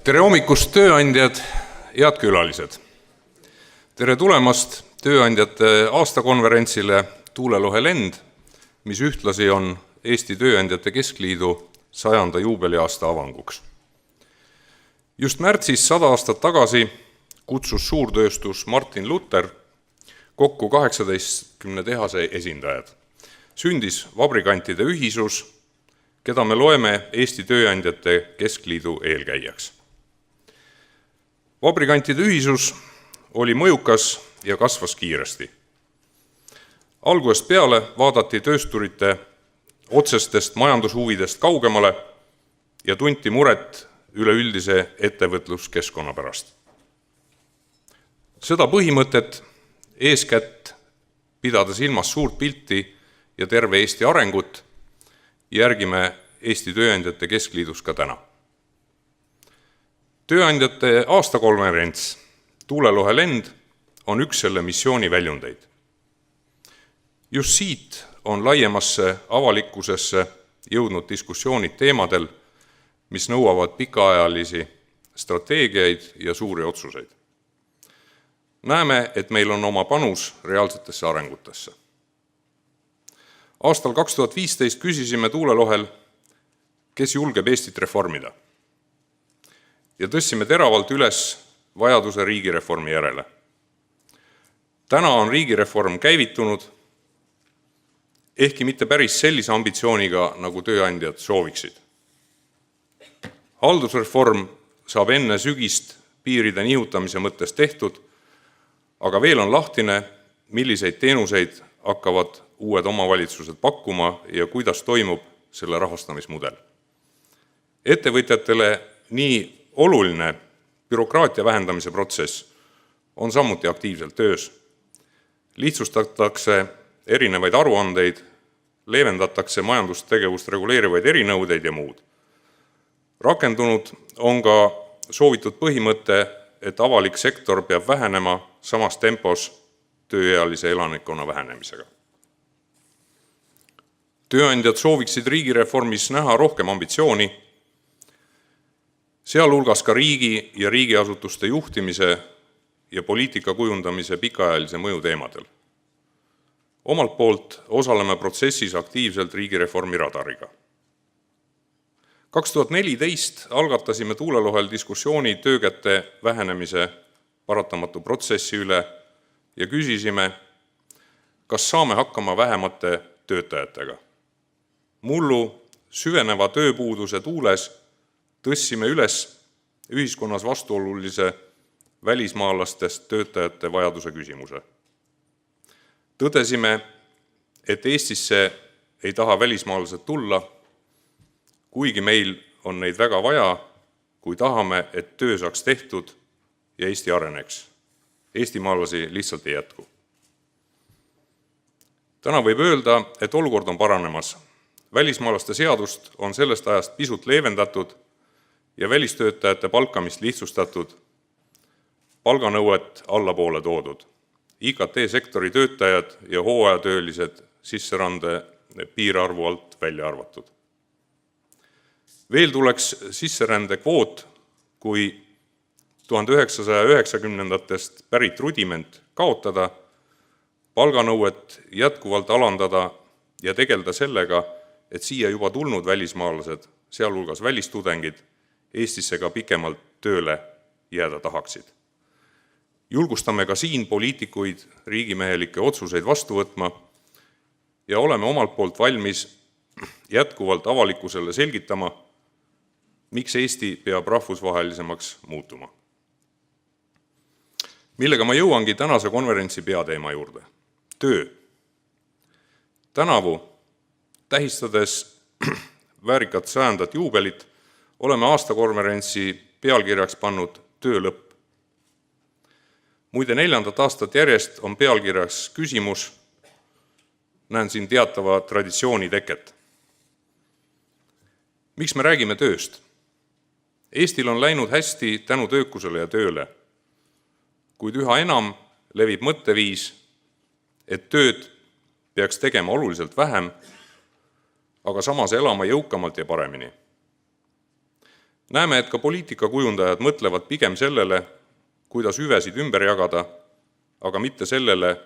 Tere hommikust, tööandjad, head külalised! Tere tulemast tööandjate aastakonverentsile Tuulelohe lend, mis ühtlasi on Eesti Tööandjate Keskliidu 100. juubeliaasta avanguks. Just märtsis 100 aastat tagasi kutsus suurtööstus Martin Luther kokku 18 tehase esindajad. Sündis vabrikantide ühisus, keda me loeme Eesti Tööandjate Keskliidu eelkäijaks. Vabrikantide ühisus oli mõjukas ja kasvas kiiresti. Algusest peale vaadati töösturite otsestest majandushuvidest kaugemale ja tunti muret üleüldise ettevõtluskeskkonna pärast. Seda põhimõtet eeskätt pidada silmas suurt pilti ja terve Eesti arengut järgime Eesti Tööandjate Keskliidus ka täna. Tööandjate aastakonverents Tuulelohe lend on üks selle missiooni väljundeid. Just siit on laiemasse avalikkusesse jõudnud diskussioonid teemadel, mis nõuavad pikaajalisi strateegiaid ja suuri otsuseid. Näeme, et meil on oma panus reaalsetesse arengutesse. Aastal 2015 küsisime Tuulelohel, kes julgeb Eestit reformida. Ja tõstsime teravalt üles vajaduse riigireformi järele. Täna on riigireform käivitunud, ehkki mitte päris sellise ambitsiooniga, nagu tööandjad sooviksid. Haldusreform saab enne sügist piiride nihutamise mõttes tehtud, aga veel on lahtine, milliseid teenuseid hakkavad uued omavalitsused pakkuma ja kuidas toimub selle rahastamismudel. Ettevõtjatele nii oluline bürokraatia vähendamise protsess on samuti aktiivselt töös. Lihtsustatakse erinevaid aruandeid, leevendatakse majandustegevust reguleerivaid erinõudeid ja muud. Rakendunud on ka soovitud põhimõte, et avalik sektor peab vähenema samas tempos tööealise elanikkonna vähenemisega. Tööandjad sooviksid riigireformis näha rohkem ambitsiooni, sealhulgas ka riigi ja riigiasutuste juhtimise ja poliitika kujundamise pikaajalise mõju teemadel. Omalt poolt osaleme protsessis aktiivselt riigireformi radariga. 2014 algatasime Tuulelohel diskussiooni töökäte vähenemise paratamatu protsessi üle ja küsisime, kas saame hakkama vähemate töötajatega. Mullu süveneva tööpuuduse tuules tõstsime üles ühiskonnas vastuolulise välismaalastest töötajate vajaduse küsimuse. Tõdesime, et Eestisse ei taha välismaalased tulla, kuigi meil on neid väga vaja, kui tahame, et töö saaks tehtud ja Eesti areneks. Eestimaalasi lihtsalt ei jätku. Täna võib öelda, et olukord on paranemas. Välismaalaste seadust on sellest ajast pisut leevendatud ja välistöötajate palkamist lihtsustatud, palganõuet allapoole toodud. IKT-sektori töötajad ja hooajatöölised sisserande piirarvu alt välja arvatud. Veel tuleks sisserände kvoot kui 1990-ndatest pärit rudiment kaotada, palganõuet jätkuvalt alandada ja tegelda sellega, et siia juba tulnud välismaalased, sealhulgas välistudengid, Eestisse ka pikemalt tööle jääda tahaksid. Julgustame ka siin poliitikuid riigimehelikke otsuseid vastu võtma ja oleme omalt poolt valmis jätkuvalt avalikkusele selgitama, miks Eesti peab rahvusvahelisemaks muutuma. Millega ma jõuangi tänase konverentsi peateema juurde. Töö. Tänavu, tähistades väärikat 100. juubelit, oleme aastakonverentsi pealkirjaks pannud töö lõpp. Muide 4. aastat järjest on pealkirjaks küsimus, näen siin teatava traditsiooni teket. Miks me räägime tööst? Eestil on läinud hästi tänu töökusele ja tööle, kuid üha enam levib mõtteviis, et tööd peaks tegema oluliselt vähem, aga samas elama jõukamalt ja paremini. Näeme, et ka poliitikakujundajad mõtlevad pigem sellele, kuidas hüvesid ümber jagada, aga mitte sellele,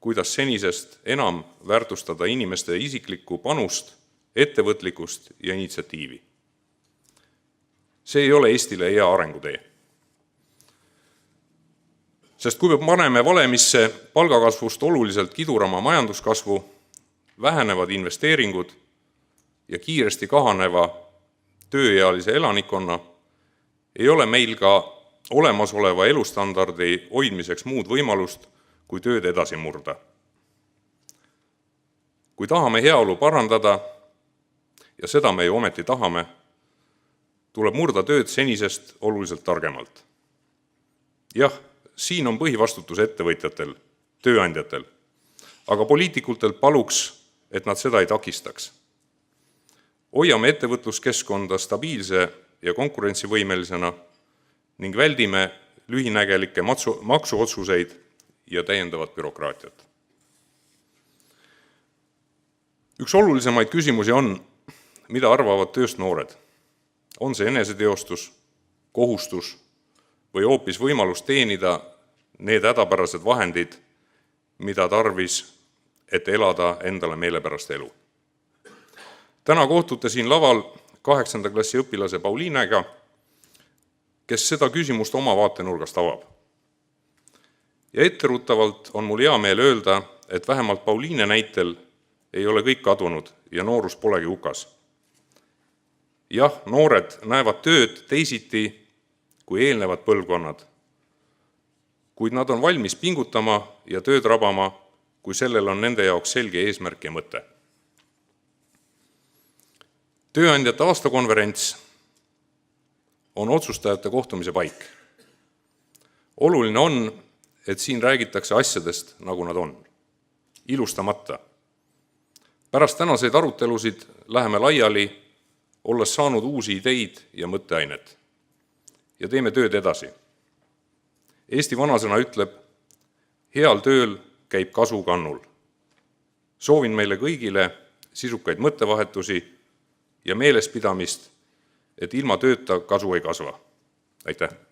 kuidas senisest enam väärtustada inimeste isiklikku panust, ettevõtlikkust ja initsiatiivi. See ei ole Eestile hea arengutee. Sest kui me paneme valemisse palgakasvust oluliselt kidurama majanduskasvu, vähenevad investeeringud ja kiiresti kahaneva tööealise elanikkonna, ei ole meil ka olemasoleva elustandardi hoidmiseks muud võimalust, kui tööd edasi murda. Kui tahame heaolu parandada, ja seda me ju ometi tahame, tuleb murda tööd senisest oluliselt targemalt. Jah, siin on põhivastutus ettevõtjatel, tööandjatel, aga poliitikutelt paluks, et nad seda ei takistaks. Hoiame ettevõtluskeskkonda stabiilse ja konkurentsivõimelisena ning väldime lühinägelikke maksuotsuseid ja täiendavat bürokraatiat. Üks olulisemaid küsimusi on, mida arvavad tööst noored. On see eneseteostus, kohustus või hoopis võimalus teenida need hädapärased vahendid, mida tarvis, et elada endale meelepärast elu. Täna kohtute siin laval 8. klassi õpilase Pauliinega, kes seda küsimust oma vaatenurgast avab. Ja etteruttavalt on mul hea meel öelda, et vähemalt Pauliine näitel ei ole kõik kadunud ja noorus polegi hukas. Jah, noored näevad tööd teisiti kui eelnevad põlvkonnad, kuid nad on valmis pingutama ja tööd rabama, kui sellel on nende jaoks selge eesmärk ja mõte. Tööandjate aastakonverents on otsustajate kohtumise paik. Oluline on, et siin räägitakse asjadest, nagu nad on, ilustamata. Pärast tänaseid arutelusid läheme laiali, olles saanud uusi ideid ja mõtteainet. Ja teeme tööd edasi. Eesti vanasõna ütleb, heal tööl käib kasu kannul. Soovin meile kõigile sisukaid mõttevahetusi ja meelespidamist, et ilma tööta kasu ei kasva. Aitäh!